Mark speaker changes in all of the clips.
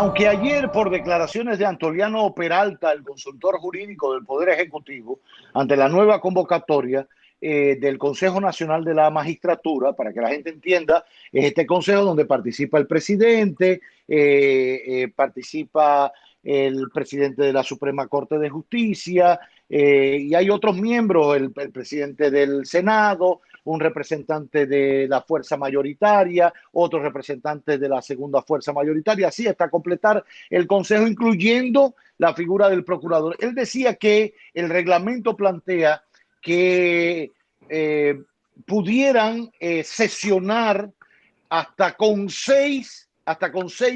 Speaker 1: Aunque ayer, por declaraciones de Antoliano Peralta, el consultor jurídico del Poder Ejecutivo, ante la nueva convocatoria del Consejo Nacional de la Magistratura, para que la gente entienda, es este consejo donde participa el presidente, participa el presidente de la Suprema Corte de Justicia, y hay otros miembros, el presidente del Senado, un representante de la fuerza mayoritaria, otro representante de la segunda fuerza mayoritaria, así hasta completar el consejo, incluyendo la figura del procurador. Él decía que el reglamento plantea que pudieran sesionar hasta con seis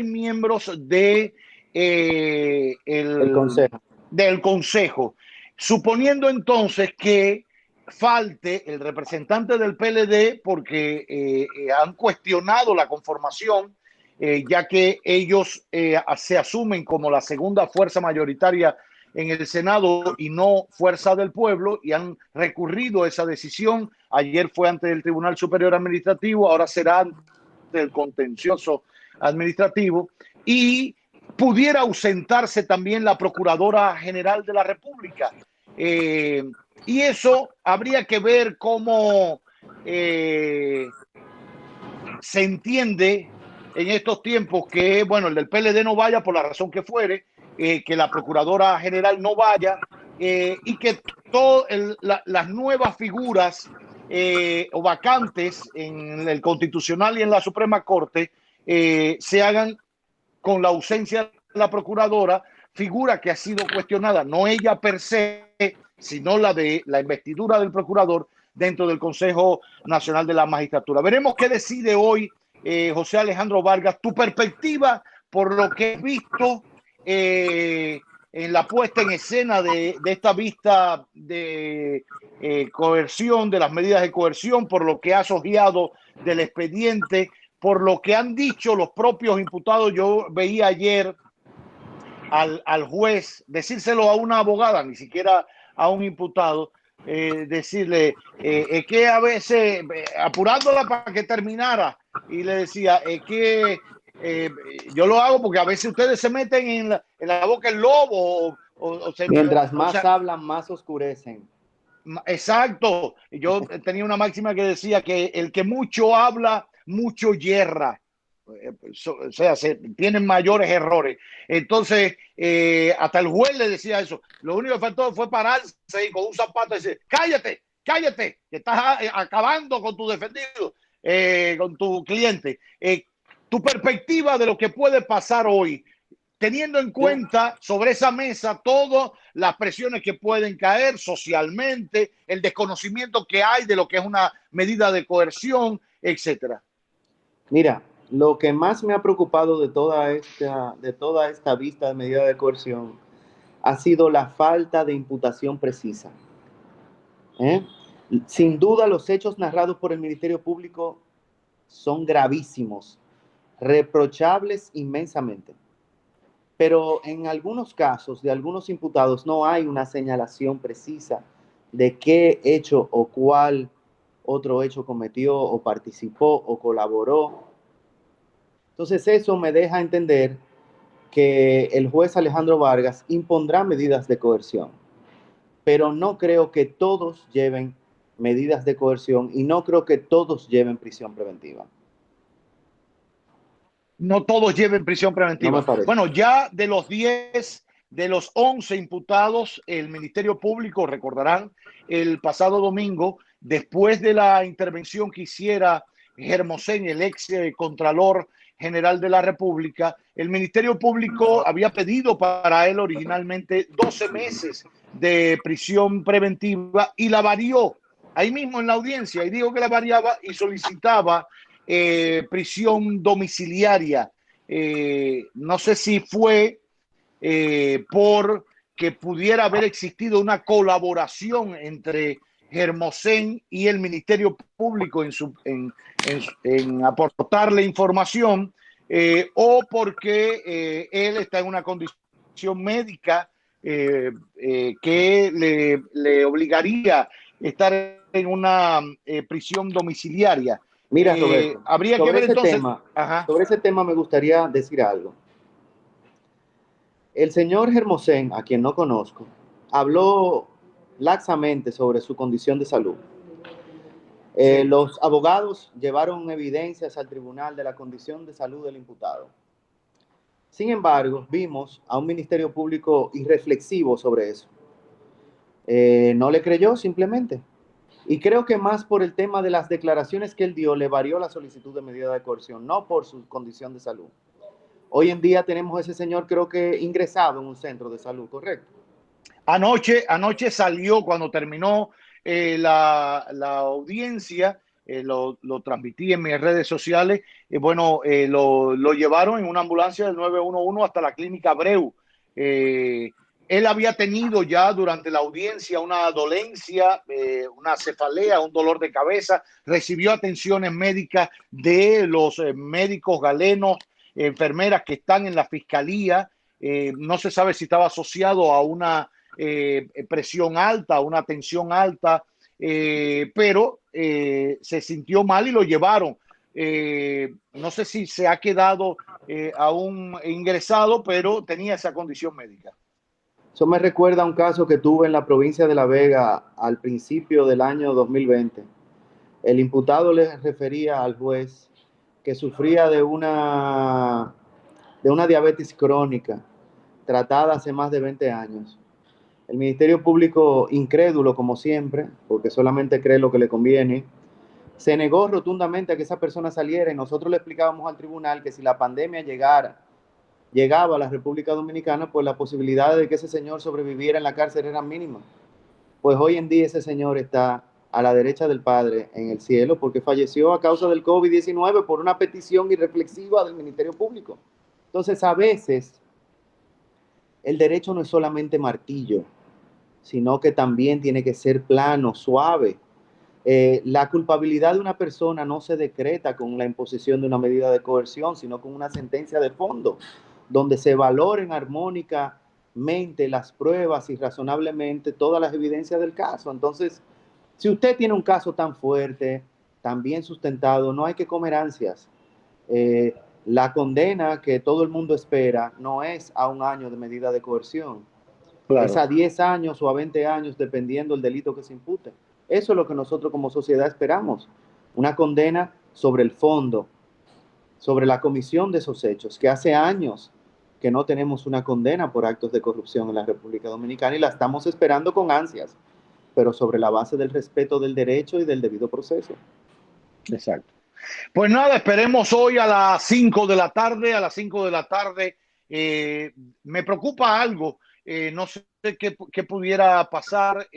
Speaker 1: miembros del consejo, suponiendo entonces que falte el representante del PLD porque han cuestionado la conformación, ya que ellos se asumen como la segunda fuerza mayoritaria en el Senado y no fuerza del pueblo, y han recurrido a esa decisión. Ayer fue ante el Tribunal Superior Administrativo, ahora será ante el contencioso administrativo, y pudiera ausentarse también la Procuradora General de la República. Y eso habría que ver cómo se entiende en estos tiempos que, bueno, el del PLD no vaya por la razón que fuere, que la Procuradora General no vaya, y que todas las nuevas figuras o vacantes en el Constitucional y en la Suprema Corte se hagan con la ausencia de la Procuradora, figura que ha sido cuestionada, no ella per se, sino la de la investidura del procurador dentro del Consejo Nacional de la Magistratura. Veremos qué decide hoy José Alejandro Vargas. Tu perspectiva por lo que he visto en la puesta en escena de esta vista de coerción, de las medidas de coerción, por lo que has ojeado del expediente, por lo que han dicho los propios imputados. Yo veía ayer al juez decírselo a una abogada, ni siquiera a un imputado, decirle que a veces, apurándola para que terminara, y le decía, que yo lo hago porque a veces ustedes se meten en la boca del lobo.
Speaker 2: Mientras más hablan, más oscurecen.
Speaker 1: Exacto. Yo tenía una máxima que decía que el que mucho habla, mucho yerra. O sea, tienen mayores errores. Entonces, hasta el juez le decía eso. Lo único que faltó fue pararse y con un zapato y decir, cállate, cállate, que estás acabando con tu defendido, con tu cliente. Tu perspectiva de lo que puede pasar hoy, teniendo en cuenta sobre esa mesa todas las presiones que pueden caer socialmente, el desconocimiento que hay de lo que es una medida de coerción, etcétera.
Speaker 2: Mira, lo que más me ha preocupado de toda esta vista de medida de coerción ha sido la falta de imputación precisa. Sin duda, los hechos narrados por el Ministerio Público son gravísimos, reprochables inmensamente. Pero en algunos casos de algunos imputados no hay una señalación precisa de qué hecho o cuál otro hecho cometió o participó o colaboró. Entonces eso me deja entender que el juez Alejandro Vargas impondrá medidas de coerción, pero no creo que todos lleven medidas de coerción y no creo que todos lleven prisión preventiva.
Speaker 1: No todos lleven prisión preventiva.
Speaker 2: No,
Speaker 1: bueno, ya de los 10, de los 11 imputados, el Ministerio Público, recordarán, el pasado domingo, después de la intervención que hiciera Hermosén, el ex Contralor General de la República, el Ministerio Público había pedido para él originalmente 12 meses de prisión preventiva y la varió ahí mismo en la audiencia, y dijo que la variaba y solicitaba prisión domiciliaria. No sé si fue por que pudiera haber existido una colaboración entre Hermosén y el Ministerio Público en aportarle información, o porque él está en una condición médica que le obligaría a estar en una prisión domiciliaria.
Speaker 2: Mira, Roberto,
Speaker 1: habría que ver entonces.
Speaker 2: Sobre ese tema me gustaría decir algo. El señor Hermosén, a quien no conozco, habló laxamente sobre su condición de salud.
Speaker 1: Sí.
Speaker 2: Los abogados llevaron evidencias al tribunal de la condición de salud del imputado. Sin embargo, vimos a un ministerio público irreflexivo sobre eso. No le creyó simplemente. Y creo que más por el tema de las declaraciones que él dio, le varió la solicitud de medida de coerción, no por su condición de salud. Hoy en día tenemos a ese señor, creo que ingresado en un centro de salud, ¿correcto?
Speaker 1: Anoche salió cuando terminó la audiencia, lo transmití en mis redes sociales. Bueno, lo llevaron en una ambulancia del 911 hasta la clínica Abreu. Él había tenido ya durante la audiencia una dolencia, una cefalea, un dolor de cabeza. Recibió atenciones médicas de los médicos galenos, enfermeras que están en la fiscalía. No se sabe si estaba asociado a una presión alta, una tensión alta, pero se sintió mal y lo llevaron. No sé si se ha quedado aún ingresado, pero tenía esa condición médica.
Speaker 2: Eso me recuerda a un caso que tuve en la provincia de La Vega al principio del año 2020. El imputado le refería al juez que sufría de una diabetes crónica tratada hace más de 20 años. El Ministerio Público, incrédulo como siempre, porque solamente cree lo que le conviene, se negó rotundamente a que esa persona saliera y nosotros le explicábamos al tribunal que si la pandemia llegaba a la República Dominicana, pues la posibilidad de que ese señor sobreviviera en la cárcel era mínima. Pues hoy en día ese señor está a la derecha del Padre en el cielo porque falleció a causa del COVID-19 por una petición irreflexiva del Ministerio Público. Entonces, a veces, el derecho no es solamente martillo, sino que también tiene que ser plano, suave. La culpabilidad de una persona no se decreta con la imposición de una medida de coerción, sino con una sentencia de fondo, donde se valoren armónicamente las pruebas y razonablemente todas las evidencias del caso. Entonces, si usted tiene un caso tan fuerte, tan bien sustentado, no hay que comer ansias. Eh, la condena que todo el mundo espera no es a 1 año de medida de coerción, es
Speaker 1: Claro.
Speaker 2: a 10 años o a 20 años, dependiendo del delito que se impute. Eso es lo que nosotros como sociedad esperamos, una condena sobre el fondo, sobre la comisión de esos hechos, que hace años que no tenemos una condena por actos de corrupción en la República Dominicana y la estamos esperando con ansias, pero sobre la base del respeto del derecho y del debido proceso.
Speaker 1: Exacto. Pues nada, esperemos hoy a las 5 de la tarde, a las 5 de la tarde. Me preocupa algo, no sé qué pudiera pasar.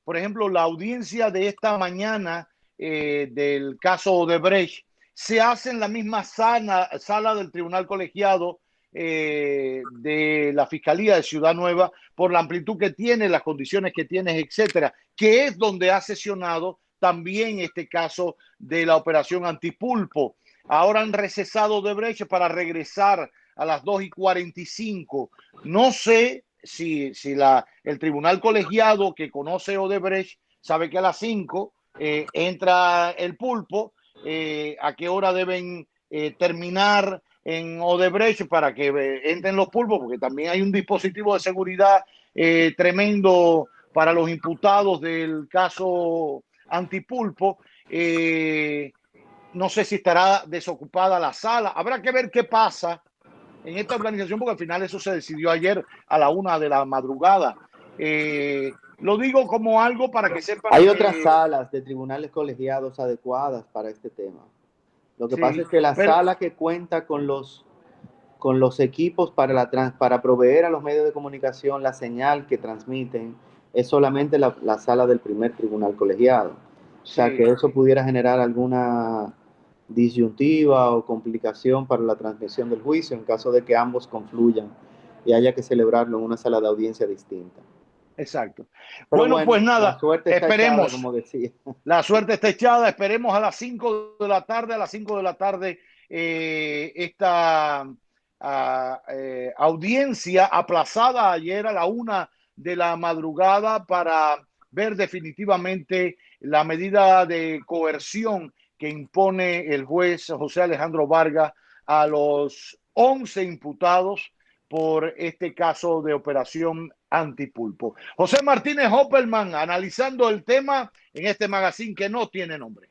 Speaker 1: Por ejemplo, la audiencia de esta mañana del caso Odebrecht se hace en la misma sala del Tribunal Colegiado de la Fiscalía de Ciudad Nueva por la amplitud que tiene, las condiciones que tiene, etcétera, que es donde ha sesionado también este caso de la operación Antipulpo. Ahora han recesado Odebrecht para regresar a las 2:45. No sé si el tribunal colegiado que conoce Odebrecht sabe que a las 5 entra el pulpo, a qué hora deben terminar en Odebrecht para que entren los pulpos, porque también hay un dispositivo de seguridad tremendo para los imputados del caso Antipulpo. No sé si estará desocupada la sala. Habrá que ver qué pasa en esta organización, porque al final eso se decidió ayer a la 1 de la madrugada. Lo digo como algo para que sepan
Speaker 2: Hay otras
Speaker 1: que
Speaker 2: salas de tribunales colegiados adecuadas para este tema. Lo que pasa
Speaker 1: sí,
Speaker 2: es que la
Speaker 1: pero
Speaker 2: sala que cuenta con los equipos para proveer a los medios de comunicación la señal que transmiten es solamente la sala del primer tribunal colegiado. O sea que
Speaker 1: sí,
Speaker 2: eso pudiera generar alguna disyuntiva o complicación para la transmisión del juicio en caso de que ambos confluyan y haya que celebrarlo en una sala de audiencia distinta.
Speaker 1: exacto.
Speaker 2: Pero
Speaker 1: Bueno, pues
Speaker 2: bueno, la
Speaker 1: nada,
Speaker 2: suerte está echada,
Speaker 1: esperemos.
Speaker 2: como decía.
Speaker 1: La suerte está echada. Esperemos a las 5 de la tarde, a las 5 de la tarde, esta audiencia aplazada ayer a la 1 de la madrugada para ver definitivamente la medida de coerción que impone el juez José Alejandro Vargas a los 11 imputados por este caso de operación antipulpo. José Martínez Hopperman analizando el tema en este magazine que no tiene nombre.